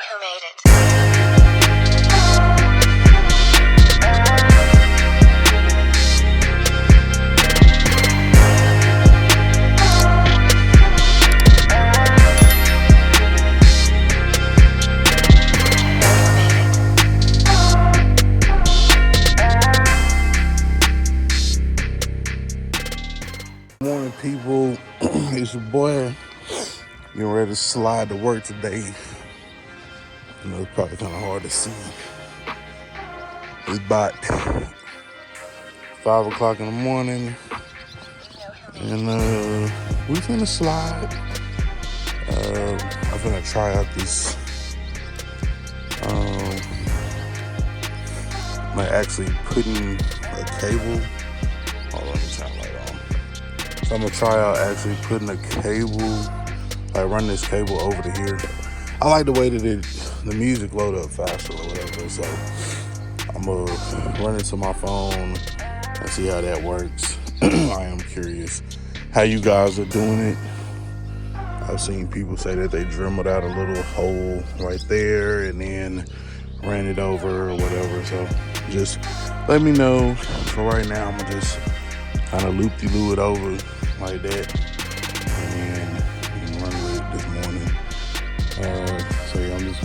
who made it. Morning, people. It's your boy. Getting ready to slide to work today. You know, it's probably kind of hard to see. It's about 5 o'clock in the morning, and we finna slide. I'm finna try out this. Like actually putting a cable. Hold on, let me turn the light on. So I'm gonna try out actually putting a cable, like run this cable over to here. I like the way that the music load up faster or whatever, so I'm gonna run it to my phone and see how that works. I am curious how you guys are doing it. I've seen people say that they dremeled out a little hole right there and then ran it over or whatever, so just let me know. For right now, I'm gonna just kind of loop-de-loo it over like that and run with it this morning. So yeah, I'm just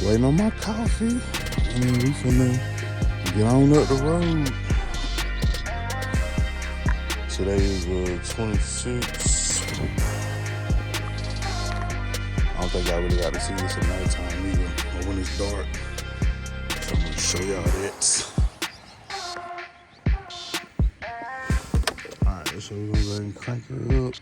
waiting on my coffee and then we finna get on up the road. Today is the 26th. I don't think I really got to see this at nighttime either, or when it's dark. So I'm gonna show y'all that. Alright, so we're gonna go ahead and crank it up.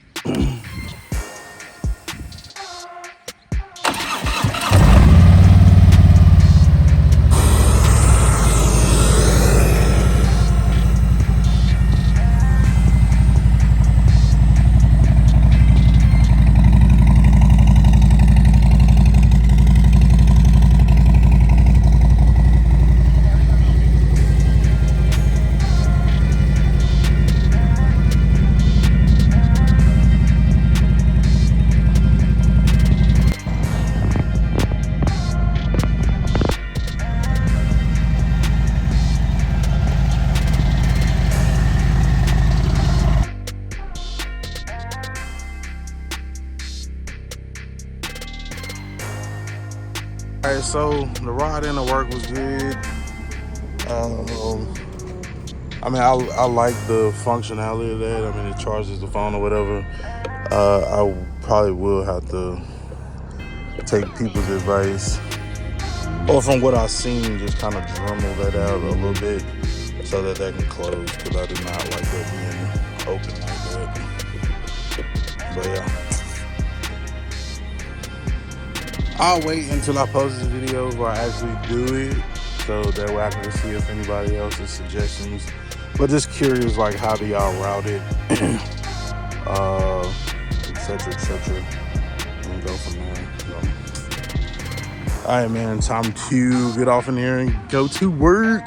Alright, so the ride into work was good. I mean, I like the functionality of that. I mean, it charges the phone or whatever. I probably will have to take people's advice, or from what I've seen, just kind of dremel that out a little bit so that can close, because I do not like that being open like that. But yeah. I'll wait until I post this video where I actually do it, so that way I can see if anybody else's suggestions. But just curious, like, how do y'all route it, etc., and go from there. So. All right, man, time to get off in here and go to work.